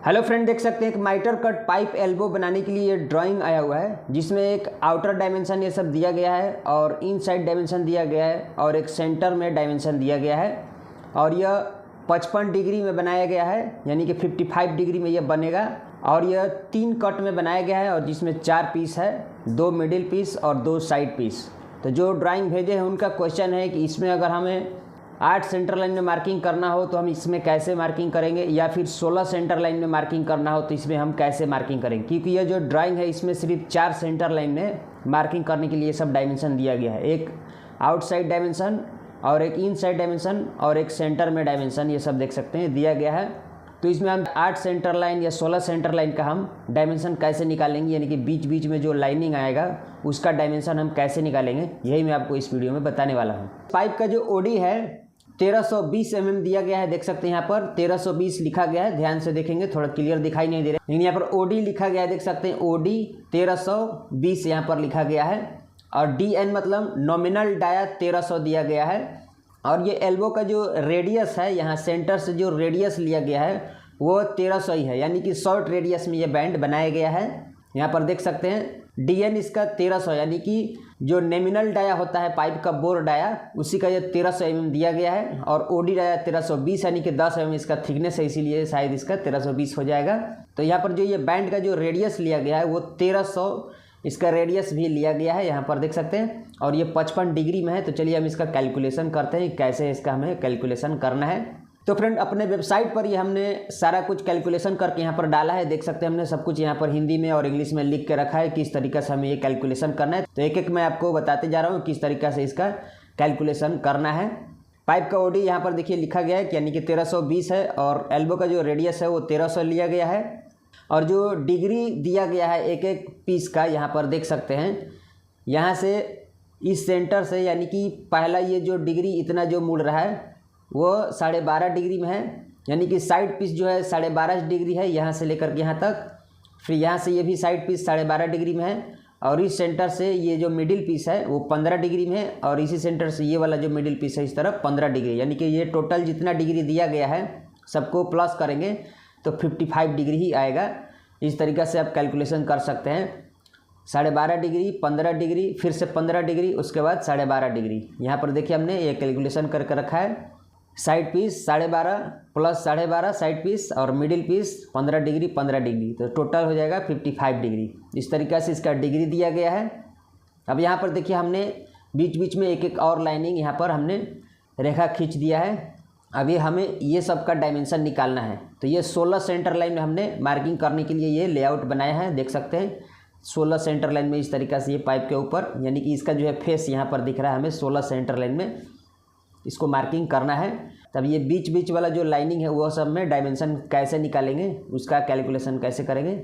Hello friend, देख सकते हैं एक माइटर कट पाइप एल्बो बनाने के लिए ड्राइंग आया हुआ है जिसमें एक आउटर डायमेंशन ये सब दिया गया है और इनसाइड डायमेंशन दिया गया है और एक सेंटर में डायमेंशन दिया गया है और यह 55 डिग्री में बनाया गया है, यानी कि 55 डिग्री में यह बनेगा। और यह 3 कट में बनाया गया है और जिसमें 4 पीस है, 2 मिडिल पीस और 2 साइड पीस। तो जो ड्राइंग भेजे हैं उनका क्वेश्चन है कि इसमें अगर हमें 8 सेंटर लाइन में मार्किंग करना हो तो हम इसमें कैसे मार्किंग करेंगे, या फिर 16 सेंटर लाइन में मार्किंग करना हो तो इसमें हम कैसे मार्किंग करेंगे, क्योंकि यह जो ड्राइंग है इसमें सिर्फ 4 सेंटर लाइन में मार्किंग करने के लिए सब डायमेंशन दिया गया है। एक आउटसाइड डायमेंशन और एक इनसाइड डायमेंशन और एक सेंटर में डायमेंशन, ये सब देख सकते हैं दिया गया है। तो इसमें हम 8 सेंटर लाइन या 16 सेंटर लाइन का हम डायमेंशन कैसे निकालेंगे, यानी कि बीच बीच में जो लाइनिंग आएगा उसका डायमेंशन हम कैसे निकालेंगे, यही मैं आपको इस वीडियो में बताने वाला हूँ। पाइप का जो ओडी है 1320 mm दिया गया है, देख सकते हैं यहाँ पर 1320 लिखा गया है। ध्यान से देखेंगे थोड़ा क्लियर दिखाई नहीं दे रहा है, लेकिन यहाँ पर ओडी लिखा गया है, देख सकते हैं ओडी 1320 यहाँ पर लिखा गया है। और DN मतलब नॉमिनल डाया 1300 दिया गया है। और ये एल्बो का जो रेडियस है, यहाँ सेंटर से जो रेडियस लिया गया है वो 1300 ही है, यानी कि शॉर्ट रेडियस में ये बैंड बनाया गया है। यहाँ पर देख सकते हैं DN इसका 1300, यानी कि जो नॉमिनल डाया होता है पाइप का बोर डाया उसी का ये 1300 mm दिया गया है। और ओडी डाया 1320, यानी कि 10 mm इसका थिकनेस है, इसीलिए शायद इसका 1320 हो जाएगा। तो यहाँ पर जो ये बैंड का जो रेडियस लिया गया है वो 1300 इसका रेडियस भी लिया गया है, यहाँ पर देख सकते हैं। और ये 55 डिग्री में है। तो चलिए हम इसका कैलकुलेशन करते हैं, कैसे इसका हमें कैलकुलेशन करना है। तो फ्रेंड, अपने वेबसाइट पर ये हमने सारा कुछ कैलकुलेशन करके यहाँ पर डाला है, देख सकते हैं हमने सब कुछ यहाँ पर हिंदी में और इंग्लिश में लिख के रखा है किस तरीके से हमें ये कैलकुलेशन करना है। तो एक एक मैं आपको बताते जा रहा हूँ किस तरीके से इसका कैलकुलेशन करना है। पाइप का ओडी यहाँ पर देखिए लिखा गया है, यानी कि 1320 है और एल्बो का जो रेडियस है वो 1300 लिया गया है। और जो डिग्री दिया गया है एक एक पीस का, यहाँ पर देख सकते हैं, यहाँ से इस सेंटर से, यानी कि पहला ये जो डिग्री इतना जो मुड़ रहा है वो 12.5 डिग्री में है, यानी कि साइड पीस जो है 12.5 डिग्री है यहाँ से लेकर के यहाँ तक। फिर यहाँ से ये भी साइड पीस 12.5 डिग्री में है। और इस सेंटर से ये जो मिडिल पीस है वो 15 डिग्री में है। और इसी सेंटर से ये वाला जो मिडिल पीस है इस तरफ 15 डिग्री, यानी कि ये टोटल जितना डिग्री दिया गया है सबको प्लस करेंगे तो 55 डिग्री ही आएगा। इस तरीक़े से आप कैलकुलेशन कर सकते हैं। 12.5 डिग्री, 15 डिग्री, फिर से 15 डिग्री, उसके बाद 12.5 डिग्री। यहाँ पर देखिए हमने ये कैलकुलेशन करके रखा है। Side piece 12.5 plus 12.5 side piece और मिडिल पीस 15 डिग्री 15 डिग्री, तो टोटल हो जाएगा 55 डिग्री। इस तरीक़े से इसका डिग्री दिया गया है। अब यहाँ पर देखिए हमने बीच बीच में एक एक और लाइनिंग यहाँ पर हमने रेखा खींच दिया है। अभी हमें ये सब का डायमेंशन निकालना है। तो ये 16 सेंटर लाइन में हमने मार्किंग करने के लिए ये लेआउट बनाया है, देख सकते हैं 16 सेंटर लाइन में इस तरीक़े से ये पाइप के ऊपर, यानी कि इसका जो है फेस यहाँ पर दिख रहा है हमें 16 सेंटर लाइन में इसको मार्किंग करना है। तब ये बीच बीच वाला जो लाइनिंग है वो सब में डायमेंशन कैसे निकालेंगे, उसका कैलकुलेशन कैसे करेंगे।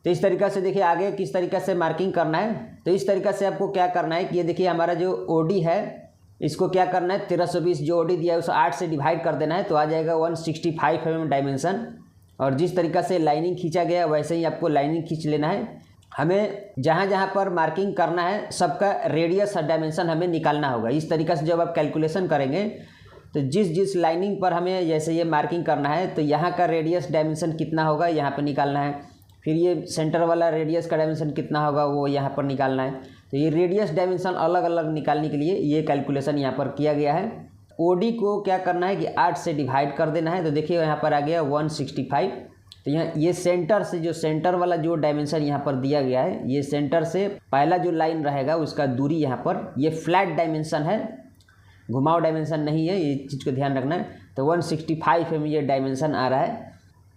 तो इस तरीक़े से देखिए आगे किस तरीक़े से मार्किंग करना है। तो इस तरीक़े से आपको क्या करना है कि ये देखिए हमारा जो ओडी है इसको क्या करना है, 1320 जो ओडी दिया है उसे 8 से डिवाइड कर देना है, तो आ जाएगा 165 mm डायमेंशन। और जिस तरीक़े से लाइनिंग खींचा गया वैसे ही आपको लाइनिंग खींच लेना है। हमें जहाँ जहाँ पर मार्किंग करना है सबका रेडियस और डायमेंशन हमें निकालना होगा। इस तरीक़े से जब आप कैलकुलेशन करेंगे तो जिस जिस लाइनिंग पर हमें जैसे ये मार्किंग करना है तो यहाँ का रेडियस डायमेंशन कितना होगा यहाँ पर निकालना है। फिर ये सेंटर वाला रेडियस का डायमेंशन कितना होगा वो यहाँ पर निकालना है। तो ये रेडियस डायमेंशन अलग अलग निकालने के लिए ये कैलकुलेशन यहाँ पर किया गया है। ओडी को क्या करना है कि 8 से डिवाइड कर देना है। तो देखिए यहाँ पर आ गया 165। तो यहाँ ये सेंटर से जो सेंटर वाला जो डायमेंशन यहाँ पर दिया गया है, ये सेंटर से पहला जो लाइन रहेगा उसका दूरी यहाँ पर, ये फ्लैट डायमेंशन है, घुमाव डायमेंशन नहीं है, ये चीज़ को ध्यान रखना है। तो 165 में ये डायमेंशन आ रहा है।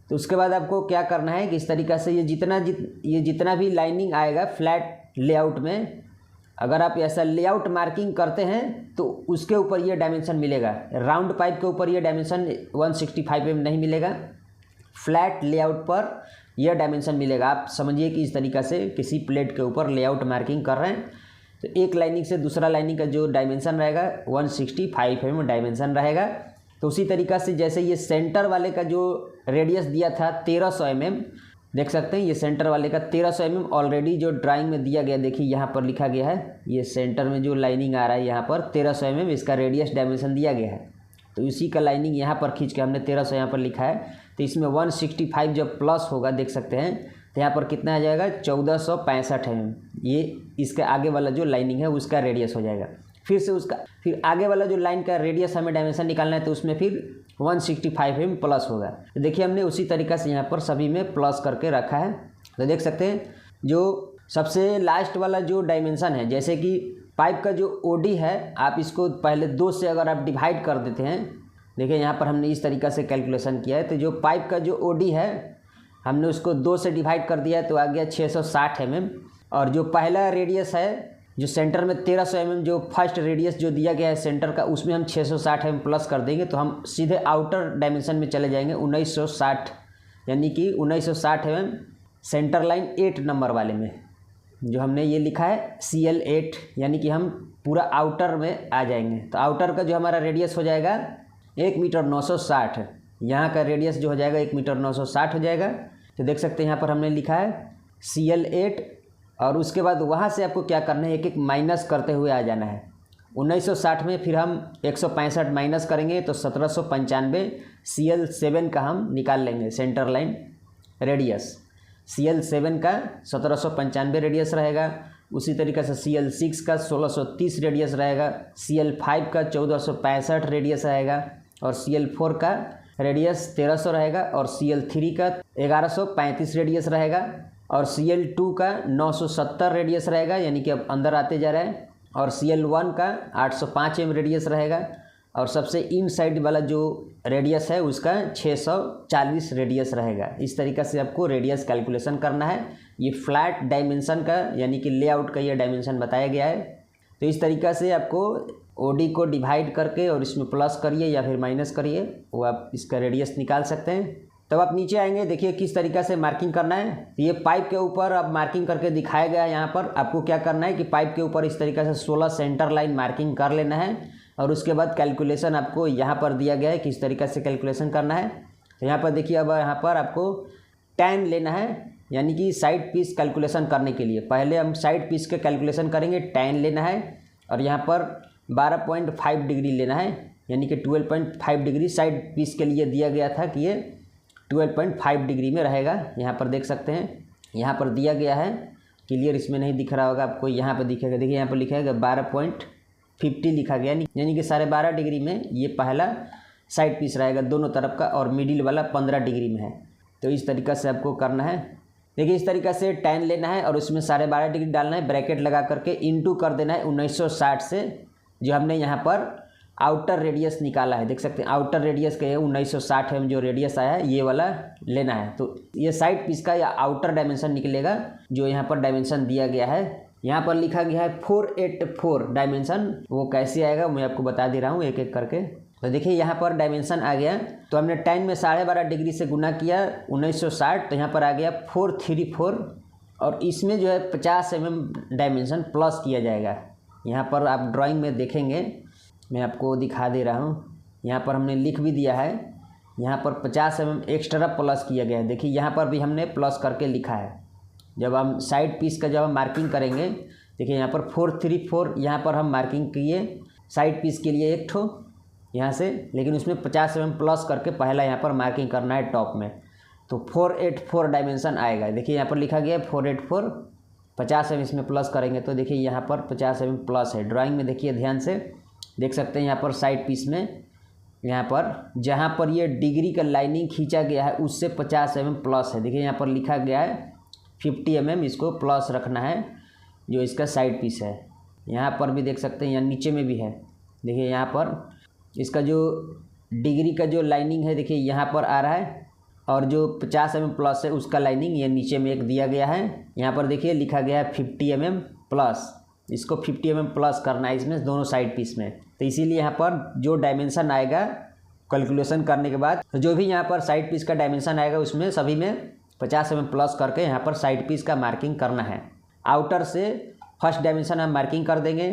तो उसके बाद आपको क्या करना है कि इस तरीक़े से ये जितना भी लाइनिंग आएगा फ्लैट लेआउट में, अगर आप ऐसा लेआउट मार्किंग करते हैं तो उसके ऊपर ये डायमेंशन मिलेगा। राउंड पाइप के ऊपर ये डायमेंशन 165 में नहीं मिलेगा, फ्लैट लेआउट पर यह डायमेंशन मिलेगा। आप समझिए कि इस तरीक़े से किसी प्लेट के ऊपर लेआउट मार्किंग कर रहे हैं तो एक लाइनिंग से दूसरा लाइनिंग का जो डायमेंशन रहेगा 165 mm डायमेंशन रहेगा। तो उसी तरीक़ा से जैसे ये सेंटर वाले का जो रेडियस दिया था 1300 mm, देख सकते हैं ये सेंटर वाले का 1300 mm ऑलरेडी जो ड्राइंग में दिया गया, देखिए यहाँ पर लिखा गया है, ये सेंटर में जो लाइनिंग आ रहा है यहाँ पर 1300 mm इसका रेडियस डायमेंशन दिया गया है। तो इसी का लाइनिंग यहाँ पर खींच के हमने 1300 यहाँ पर लिखा है। तो इसमें 165 जब प्लस होगा देख सकते हैं, तो यहाँ पर कितना आ जाएगा 1465 mm। ये इसके आगे वाला जो लाइनिंग है उसका रेडियस हो जाएगा। फिर आगे वाला जो लाइन का रेडियस हमें डायमेंशन निकालना है, तो उसमें फिर 165 mm प्लस होगा। तो देखिए हमने उसी तरीक़ा से यहाँ पर सभी में प्लस करके रखा है। तो देख सकते हैं जो सबसे लास्ट वाला जो डायमेंशन है, जैसे कि पाइप का जो ओडी है, आप इसको पहले 2 से अगर आप डिवाइड कर देते हैं, देखिए यहाँ पर हमने इस तरीक़ा से कैलकुलेशन किया है। तो जो पाइप का जो ओडी है हमने उसको 2 से डिवाइड कर दिया है, तो आ गया 660 mm। और जो पहला रेडियस है जो सेंटर में 1300 mm जो फर्स्ट रेडियस जो दिया गया है सेंटर का, उसमें हम 660 mm प्लस कर देंगे, तो हम सीधे आउटर डायमेंशन में चले जाएंगे 1960, यानी कि 1960 mm सेंटर लाइन 8 नंबर वाले में जो हमने ये लिखा है CL8, यानी कि हम पूरा आउटर में आ जाएंगे। तो आउटर का जो हमारा रेडियस हो जाएगा 1 मीटर 960, यहाँ का रेडियस जो हो जाएगा 1 मीटर 960 हो जाएगा। तो देख सकते हैं यहाँ पर हमने लिखा है CL8, और उसके बाद वहाँ से आपको क्या करना है, एक एक माइनस करते हुए आ जाना है। 1960 में फिर हम 165 माइनस करेंगे तो 1795 CL7 का हम निकाल लेंगे सेंटर लाइन रेडियस। CL7 का 1795 रेडियस रहेगा, उसी तरीक़े से CL6 का 1630 रेडियस रहेगा, CL5 का 1465 रेडियस रहेगा, और CL4 का रेडियस 1300 रहेगा, और CL3 का 1135 रेडियस रहेगा, और CL2 का 970 रेडियस रहेगा, यानी कि अब अंदर आते जा रहा है, और CL1 का 805 mm रेडियस रहेगा, और सबसे इन साइड वाला जो रेडियस है उसका 640 रेडियस रहेगा। इस तरीक़ा से आपको रेडियस कैलकुलेशन करना है। ये फ्लैट डायमेंशन का यानी कि लेआउट का ये डायमेंशन बताया गया है। तो इस तरीक़ा से आपको ओडी को डिवाइड करके और इसमें प्लस करिए या फिर माइनस करिए, वो आप इसका रेडियस निकाल सकते हैं। तब आप नीचे आएंगे, देखिए किस तरीक़ा से मार्किंग करना है। तो ये पाइप के ऊपर अब मार्किंग करके दिखाया गया है। यहाँ पर आपको क्या करना है कि पाइप के ऊपर इस तरीक़े से 16 सेंटर लाइन मार्किंग कर लेना है, और उसके बाद कैलकुलेशन आपको यहाँ पर दिया गया है किस तरीक़े से कैलकुलेशन करना है। तो यहाँ पर देखिए अब यहाँ पर आपको tan लेना है, यानी कि साइड पीस कैलकुलेशन करने के लिए पहले हम साइड पीस के कैलकुलेशन करेंगे। tan लेना है और यहाँ पर 12.5 डिग्री लेना है, यानी कि 12.5 डिग्री साइड पीस के लिए दिया गया था कि ये 12.5 डिग्री में रहेगा। यहाँ पर देख सकते हैं यहाँ पर दिया गया है, क्लियर इसमें नहीं दिख रहा होगा आपको, यहाँ पर दिखेगा। देखिए यहाँ पर लिखा है 12.50 लिखा गया, यानी कि 12.5 डिग्री में ये पहला साइड पीस रहेगा दोनों तरफ का, और मिडिल वाला 15 डिग्री में है। तो इस तरीक़ा से आपको करना है। देखिए इस तरीक़ा से tan लेना है और उसमें 12.5 डिग्री डालना है, ब्रैकेट लगा करके इंटू कर देना है 1960 से, जो हमने यहाँ पर आउटर रेडियस निकाला है। देख सकते हैं आउटर रेडियस का 1960 में जो रेडियस आया है ये वाला लेना है। तो ये साइड पीस का या आउटर डायमेंशन निकलेगा जो यहाँ पर डायमेंशन दिया गया है। यहाँ पर लिखा गया है 484 डायमेंशन, वो कैसे आएगा मैं आपको बता दे रहा हूँ एक एक करके। तो देखिए यहाँ पर डायमेंशन आ गया, तो हमने tan में 12.5 डिग्री से गुना किया 1960, तो यहाँ पर आ गया 434, और इसमें जो है 50 mm डायमेंशन प्लस किया जाएगा। यहाँ पर आप ड्राइंग में देखेंगे, मैं आपको दिखा दे रहा हूँ, यहाँ पर हमने लिख भी दिया है, यहाँ पर 50 mm एक्स्ट्रा प्लस किया गया है। देखिए यहाँ पर भी हमने प्लस करके लिखा है। जब हम साइड पीस का जब हम मार्किंग करेंगे, देखिए यहाँ पर 434 यहाँ पर हम मार्किंग किए साइड पीस के लिए एक ठो यहाँ से, लेकिन उसमें 50 mm प्लस करके पहला यहाँ पर मार्किंग करना है टॉप में, तो 484 डायमेंशन आएगा। देखिए यहाँ पर लिखा गया है 484, 50 mm इसमें प्लस करेंगे तो देखिए यहाँ पर 50 mm प्लस है। ड्राइंग में देखिए ध्यान से देख सकते हैं, यहाँ पर साइड पीस में यहाँ पर जहाँ पर ये डिग्री का लाइनिंग खींचा गया है उससे 50 mm प्लस है। देखिए यहाँ पर लिखा गया है 50 mm, इसको प्लस रखना है जो इसका साइड पीस है। यहाँ पर भी देख सकते हैं, यहाँ नीचे में भी है। देखिए यहाँ पर इसका जो डिग्री का जो लाइनिंग है देखिए यहाँ पर आ रहा है, और जो 50 mm प्लस है उसका लाइनिंग ये नीचे में एक दिया गया है। यहाँ पर देखिए लिखा गया है 50 mm प्लस, इसको 50 mm प्लस करना है इसमें दोनों साइड पीस में। तो इसीलिए यहाँ पर जो डायमेंशन आएगा कैलकुलेशन करने के बाद, तो जो भी यहाँ पर साइड पीस का डायमेंशन आएगा उसमें सभी में 50 mm प्लस करके यहाँ पर साइड पीस का मार्किंग करना है। आउटर से फर्स्ट डायमेंशन हम मार्किंग कर देंगे,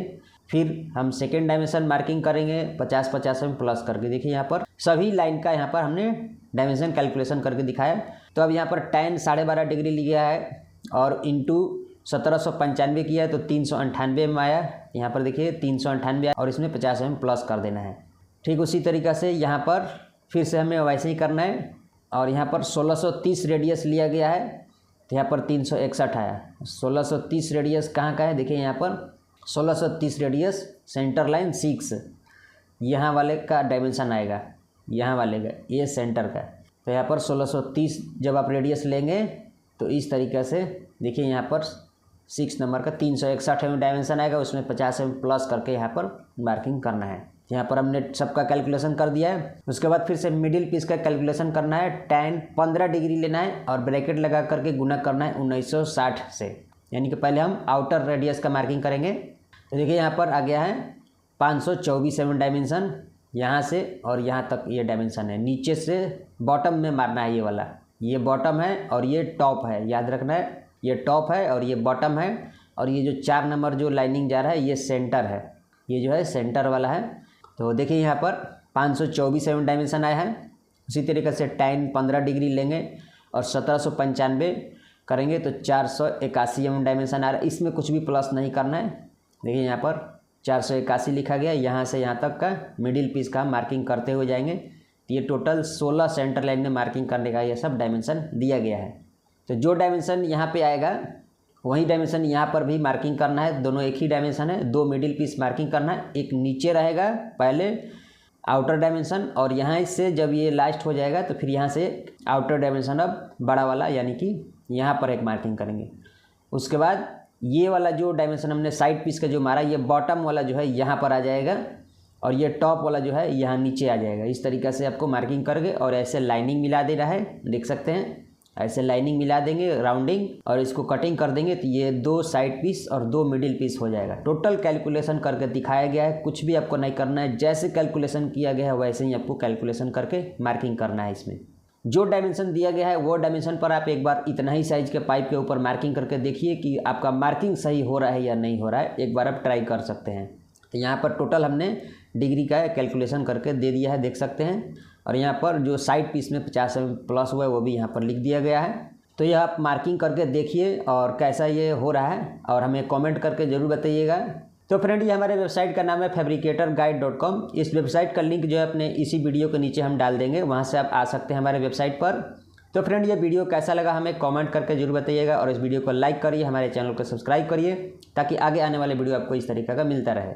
फिर हम सेकेंड डायमेंशन मार्किंग करेंगे 50 mm प्लस करके। देखिए यहाँ पर सभी लाइन का यहाँ पर हमने डायमेंशन कैलकुलेशन करके दिखाया। तो अब यहाँ पर tan 12.5 डिग्री लिया है और इंटू 1795 किया है तो 398 में आया। यहाँ पर देखिए 398 और इसमें 50 mm प्लस कर देना है। ठीक उसी तरीक़ा से यहाँ पर फिर से हमें वैसे ही करना है। और यहाँ पर 1630 रेडियस लिया गया है, तो यहाँ पर 361 आया। 1630 रेडियस कहाँ का है, देखिए यहाँ पर 1630 रेडियस सेंटर लाइन 6 यहाँ वाले का डायमेंशन आएगा, यहाँ वाले का, ये सेंटर का। तो यहाँ पर 1630 जब आप रेडियस लेंगे तो इस तरीक़े से देखिए यहाँ पर 6 नंबर का 361 में डायमेंशन आएगा, उसमें 50 प्लस करके यहाँ पर मार्किंग करना है। यहाँ पर हमने सबका कैलकुलेशन कर दिया है। उसके बाद फिर से मिडिल पीस का कैलकुलेशन करना है। tan 15 डिग्री लेना है और ब्रैकेट लगा करके गुना करना है 1960 से, यानी कि पहले हम आउटर रेडियस का मार्किंग करेंगे। तो देखिए यहाँ पर आ गया है 524 डायमेंशन यहाँ से और यहाँ तक ये डायमेंशन है। नीचे से बॉटम में मारना है, ये वाला, ये बॉटम है और ये टॉप है, याद रखना है, ये टॉप है और ये बॉटम है। और ये जो 4 नंबर जो लाइनिंग जा रहा है ये सेंटर है, ये जो है सेंटर वाला है। तो देखिए यहाँ पर 524 डायमेंशन आया है। उसी तरीके से tan 15 डिग्री लेंगे और 1795 करेंगे तो 481 डायमेंशन आ रहा है। इसमें कुछ भी प्लस नहीं करना है। देखिए यहाँ पर 481 लिखा गया, यहाँ से यहाँ तक का मिडिल पीस का मार्किंग करते हुए जाएंगे। तो ये टोटल 16 सेंटर लाइन में मार्किंग करने का ये सब डायमेंशन दिया गया है। तो जो डायमेंशन यहाँ पे आएगा वही डायमेंशन यहाँ पर भी मार्किंग करना है। दोनों एक ही डायमेंशन है, 2 मिडिल पीस मार्किंग करना है। एक नीचे रहेगा पहले आउटर डायमेंशन और यहाँ से जब ये लास्ट हो जाएगा तो फिर यहाँ से आउटर डायमेंशन अब बड़ा वाला यानी कि यहाँ पर एक मार्किंग करेंगे। उसके बाद ये वाला जो डायमेंशन हमने साइड पीस का जो मारा, ये बॉटम वाला जो है यहाँ पर आ जाएगा और ये टॉप वाला जो है यहाँ नीचे आ जाएगा। इस तरीक़े से आपको मार्किंग करके और ऐसे लाइनिंग मिला दे रहा है, देख सकते हैं, ऐसे लाइनिंग मिला देंगे राउंडिंग और इसको कटिंग कर देंगे तो ये 2 साइड पीस और 2 मिडिल पीस हो जाएगा। टोटल कैलकुलेशन करके दिखाया गया है, कुछ भी आपको नहीं करना है, जैसे कैलकुलेशन किया गया है वैसे ही आपको कैलकुलेशन करके मार्किंग करना है। इसमें जो डायमेंशन दिया गया है वो डायमेंशन पर आप एक बार इतना ही साइज के पाइप के ऊपर मार्किंग करके देखिए कि आपका मार्किंग सही हो रहा है या नहीं हो रहा है। एक बार आप ट्राई कर सकते हैं। तो यहाँ पर टोटल हमने डिग्री का कैलकुलेशन करके दे दिया है, देख सकते हैं। और यहाँ पर जो साइड पीस में 50 प्लस हुआ है वो भी यहाँ पर लिख दिया गया है। तो ये आप मार्किंग करके देखिए और कैसा ये हो रहा है और हमें कमेंट करके ज़रूर बताइएगा। तो फ्रेंड ये हमारे वेबसाइट का नाम है fabricatorguide.com। इस वेबसाइट का लिंक जो है अपने इसी वीडियो के नीचे हम डाल देंगे, वहाँ से आप आ सकते हैं हमारे वेबसाइट पर। तो फ्रेंड ये वीडियो कैसा लगा हमें कमेंट करके जरूर बताइएगा और इस वीडियो को लाइक करिए, हमारे चैनल को सब्सक्राइब करिए ताकि आगे आने वाले वीडियो आपको इस तरीके का मिलता रहे।